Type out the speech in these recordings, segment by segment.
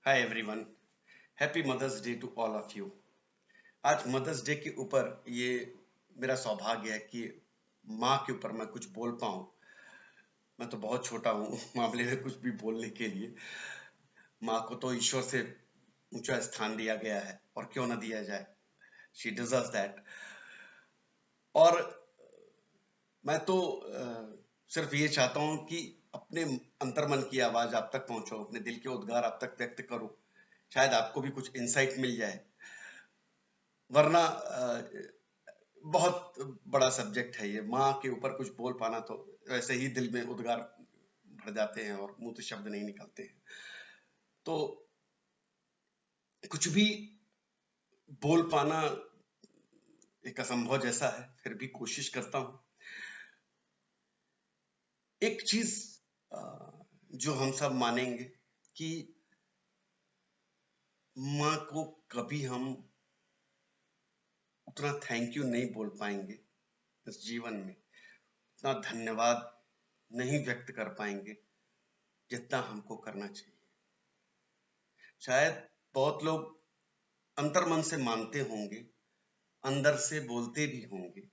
Hi everyone, happy mother's day to all of you. आज mother's day के ऊपर ये मेरा सौभाग्य है कि माँ के ऊपर मैं कुछ बोल पाऊँ। मैं तो बहुत छोटा हूँ मामले में कुछ भी बोलने के लिए। माँ को तो ईश्वर से ऊंचा स्थान दिया गया है और क्यों ना दिया जाए। She deserves that. और मैं तो सिर्फ ये चाहता हूँ कि अपने अंतर्मन की आवाज आप तक पहुंचो, अपने दिल के उद्गार आप तक व्यक्त करो। शायद आपको भी कुछ इंसाइट मिल जाए। वरना बहुत बड़ा सब्जेक्ट है ये। माँ के ऊपर कुछ बोल पाना तो वैसे ही दिल में उद्गार भर जाते हैं और मुंह से शब्द नहीं निकलते हैं। तो कुछ भी बोल पाना एक असंभव जैसा है, फिर भी कोशिश करता हूँ। एक चीज जो हम सब मानेंगे कि माँ को कभी हम उतना थैंक यू नहीं बोल पाएंगे इस जीवन में, उतना धन्यवाद नहीं व्यक्त कर पाएंगे जितना हमको करना चाहिए। शायद बहुत लोग अंतर्मन से मानते होंगे, अंदर से बोलते भी होंगे,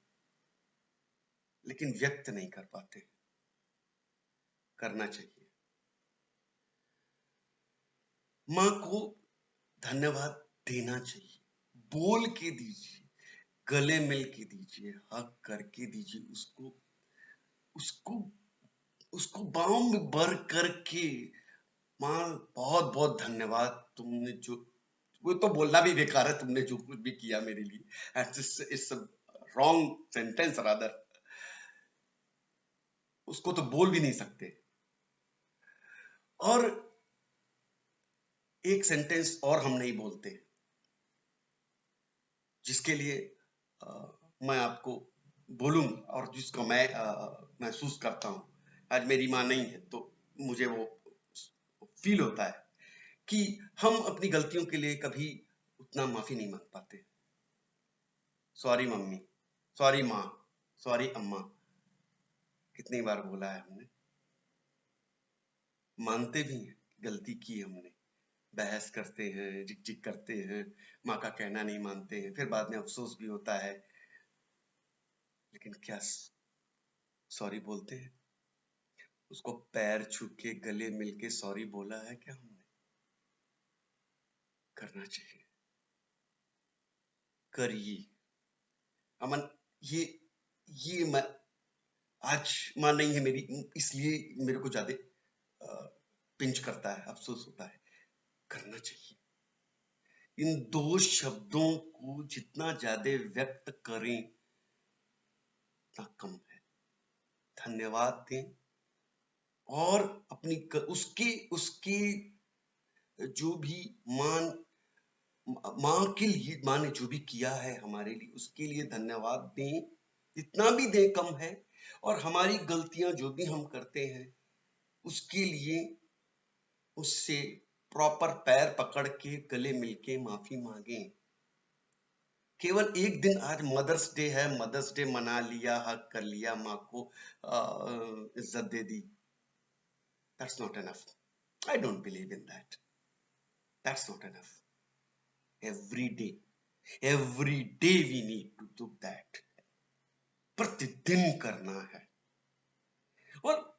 लेकिन व्यक्त नहीं कर पाते। करना चाहिए। माँ को धन्यवाद देना चाहिए। बोल के दीजिए, गले मिल के दीजिए, हक करके दीजिए उसको। उसको उसको बाहों में भर करके, माँ बहुत बहुत धन्यवाद, तुमने जो, वो तो बोलना भी बेकार है, तुमने जो कुछ भी किया मेरे लिए। It's wrong sentence rather. उसको तो बोल भी नहीं सकते। और एक सेंटेंस और हम नहीं बोलते, जिसके लिए मैं आपको बोलूं और जिसको मैं महसूस करता हूं। आज मेरी माँ नहीं है तो मुझे वो फील होता है कि हम अपनी गलतियों के लिए कभी उतना माफी नहीं मांग पाते। सॉरी मम्मी, सॉरी माँ, सॉरी अम्मा, कितनी बार बोला है हमने। मानते भी हैं गलती की हमने, बहस करते हैं, झिक झिक करते हैं, माँ का कहना नहीं मानते हैं, फिर बाद में अफसोस भी होता है। लेकिन क्या सॉरी बोलते हैं? उसको पैर छू के गले मिलके सॉरी बोला है क्या हमने? करना चाहिए। करिए। अमन, ये ये मैं आज मां नहीं है मेरी, इसलिए मेरे को ज्यादा पिंच करता है, अफसोस होता है। करना चाहिए। इन दो शब्दों को जितना ज्यादा व्यक्त करें उतना कम है। धन्यवाद दें और अपनी उसके उसके जो भी मान, माँ के लिए, माँ ने जो भी किया है हमारे लिए, उसके लिए धन्यवाद दें। जितना भी दें कम है। और हमारी गलतियां जो भी हम करते हैं उसके लिए उससे प्रॉपर पैर पकड़ के गले मिलके माफी मांगे। केवल एक दिन, आज मदर्स डे है, मदर्स डे मना लिया, हक कर लिया, माँ को इज्जत दे दी, that's not enough. I don't believe in that. That's not enough. Every day, every day we need to do that. प्रतिदिन करना है। और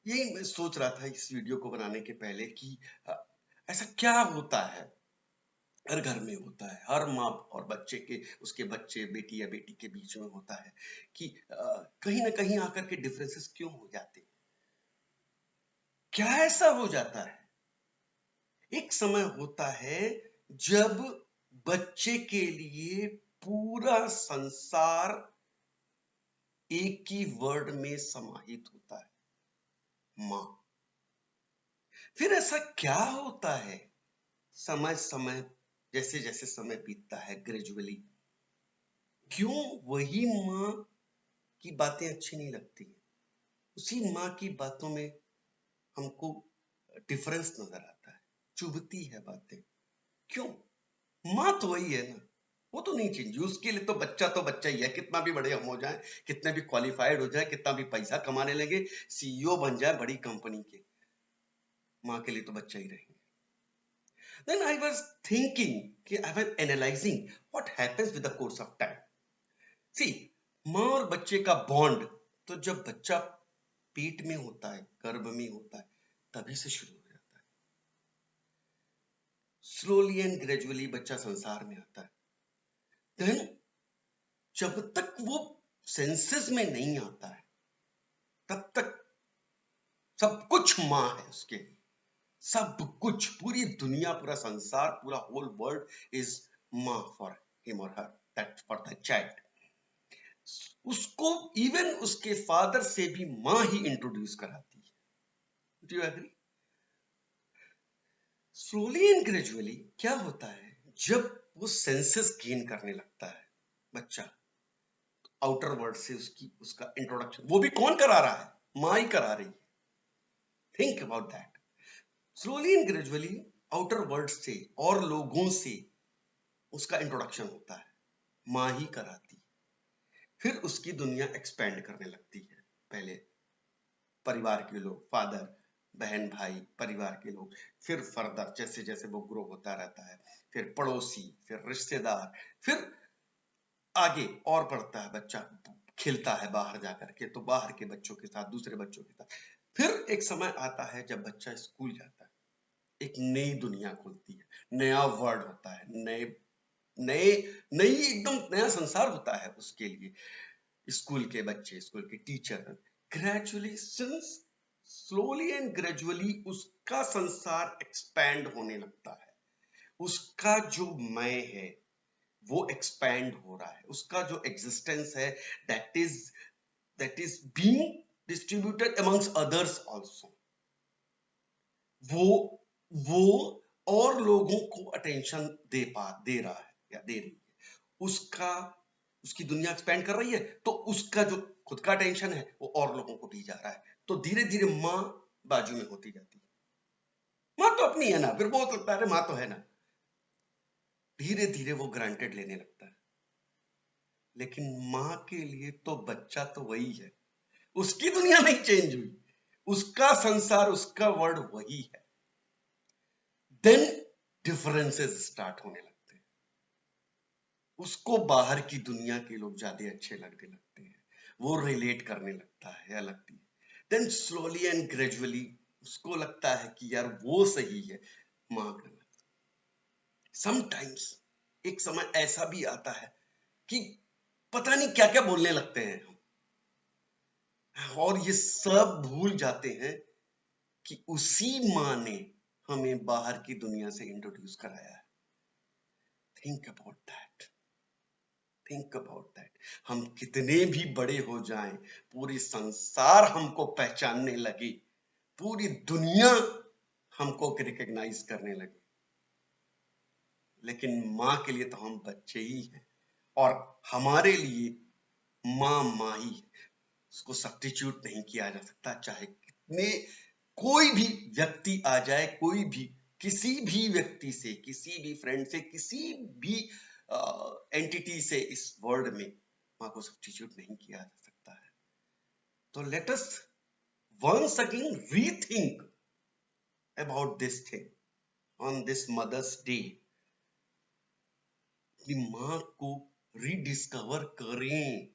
यही मैं सोच रहा था इस वीडियो को बनाने के पहले कि ऐसा क्या होता है, हर घर में होता है, हर माँ और बच्चे के, उसके बच्चे, बेटी या बेटी के बीच में होता है कि कहीं ना कहीं आकर के डिफरेंसेस क्यों हो जाते हैं? क्या ऐसा हो जाता है? एक समय होता है जब बच्चे के लिए पूरा संसार एक ही वर्ड में समाहित होता है, माँ। फिर ऐसा क्या होता है, समय समय, जैसे जैसे समय बीतता है ग्रेजुअली, क्यों वही माँ की बातें अच्छी नहीं लगती है? उसी माँ की बातों में हमको डिफरेंस नजर आता है, चुभती है बातें। क्यों? माँ तो वही है ना, वो तो नहीं चेंज। उसके लिए तो बच्चा ही है, कितना भी बड़े हम हो जाए, कितने भी क्वालिफाइड हो जाए, कितना भी पैसा कमाने लगे, सीईओ बन जाए बड़ी कंपनी के, माँ के लिए तो बच्चा ही रहेंगे। Then I was thinking, I was analyzing what happens with the course of time. See, माँ और बच्चे का बॉन्ड तो जब बच्चा पेट में होता है, गर्भ में होता है, तभी से शुरू हो जाता है. स्लोली एंड ग्रेजुअली बच्चा संसार में आता है. देन जब तक वो सेंसेस में नहीं आता है, तब तक सब कुछ माँ है उसके लिए. सब कुछ, पूरी दुनिया, पूरा संसार, पूरा होल वर्ल्ड इज माँ फॉर हिम और her, that for the child. उसको इवन उसके फादर से भी माँ ही इंट्रोड्यूस कराती है. Do you agree? Slowly and gradually क्या होता है, जब वो सेंसेस गेन करने लगता है बच्चा, आउटर वर्ल्ड से उसका इंट्रोडक्शन, वो भी कौन करा रहा है? माँ ही करा रही है. Think about that. Slowly and gradually outer world से और लोगों से उसका इंट्रोडक्शन होता है, माँ ही कराती है. फिर उसकी दुनिया एक्सपेंड करने लगती है. पहले परिवार के लोग, फादर, बहन, भाई, परिवार के लोग, फिर फर्दर जैसे जैसे वो ग्रो होता रहता है, फिर पड़ोसी, फिर रिश्तेदार, फिर आगे और बढ़ता है. बच्चा खेलता है बाहर जाकर के, तो बाहर के बच्चों के साथ, दूसरे बच्चों के साथ. फिर एक समय आता है जब बच्चा स्कूल जाता है, एक नई दुनिया खुलती है, नया वर्ल्ड होता है, नए नए नई एकदम नया संसार होता है उसके लिए. स्कूल के बच्चे, स्कूल के teacher, gradually, since slowly and gradually उसका संसार एक्सपैंड होने लगता है. उसका जो मैं है वो एक्सपैंड हो रहा है. उसका जो एग्जिस्टेंस है, that is being distributed amongst others also. वो वो और लोगों को अटेंशन दे रहा है या दे रही है. उसका उसकी दुनिया एक्सपेंड कर रही है, तो उसका जो खुद का टेंशन है वो और लोगों को भी जा रहा है. तो धीरे धीरे माँ बाजू में होती जाती है. माँ तो अपनी है ना, फिर वो लगता है माँ तो है ना. धीरे धीरे वो ग्रांटेड लेने लगता है. लेकिन माँ के लिए तो बच्चा तो वही है, उसकी दुनिया नहीं चेंज हुई, उसका संसार, उसका वर्ल्ड वही है. देन डिफरेंसेस स्टार्ट होने लगते हैं. उसको बाहर की दुनिया के लोग ज्यादा अच्छे लगने लगते हैं, वो रिलेट करने लगता है या लगती है. देन स्लोली एंड ग्रेजुअली उसको लगता है कि यार वो सही है, माँ गलत. समटाइम्स एक समय ऐसा भी आता है कि पता नहीं क्या क्या बोलने लगते हैं हम, और ये सब भूल जाते हैं कि उसी माँ ने हमें बाहर की दुनिया से इंट्रोड्यूस कराया है. Think about that. Think about that. हम कितने भी बड़े हो जाएं, पूरी संसार हमको पहचानने लगे, पूरी दुनिया हमको रिकॉग्नाइज करने लगे, लेकिन माँ के लिए तो हम बच्चे ही हैं. और हमारे लिए माँ माँ ही है, उसको सब्स्टिट्यूट नहीं किया जा सकता. चाहे कितने कोई भी व्यक्ति आ जाए, कोई भी, किसी भी व्यक्ति से, किसी भी फ्रेंड से, किसी भी एंटिटी से इस वर्ल्ड में माँ को सब्स्टिट्यूट नहीं किया जा सकता है. तो let us once again rethink about this thing on this Mother's Day, कि माँ को रीडिस्कवर करें.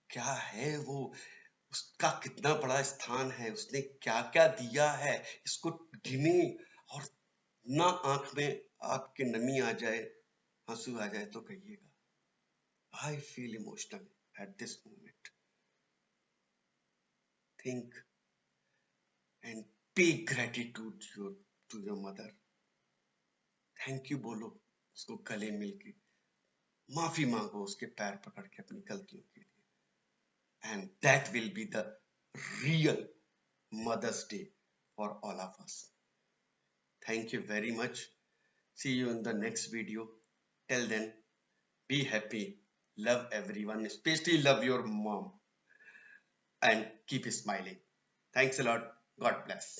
क्या है वो, उसका कितना बड़ा स्थान है, उसने क्या क्या दिया है, इसको गिने. और ना आंख में आपके नमी आ जाए, आंसू आ जाए तो कहिएगा, I feel emotional at this moment. Think and pay gratitude to your mother. Thank you बोलो उसको, गले मिलके माफी मांगो उसके पैर पकड़ के अपनी गलतियों के लिए. And that will be the real mother's day for all of us. Thank you very much. See you in the next video. Till then, be happy, love everyone, especially love your mom, and keep smiling. Thanks a lot. God bless.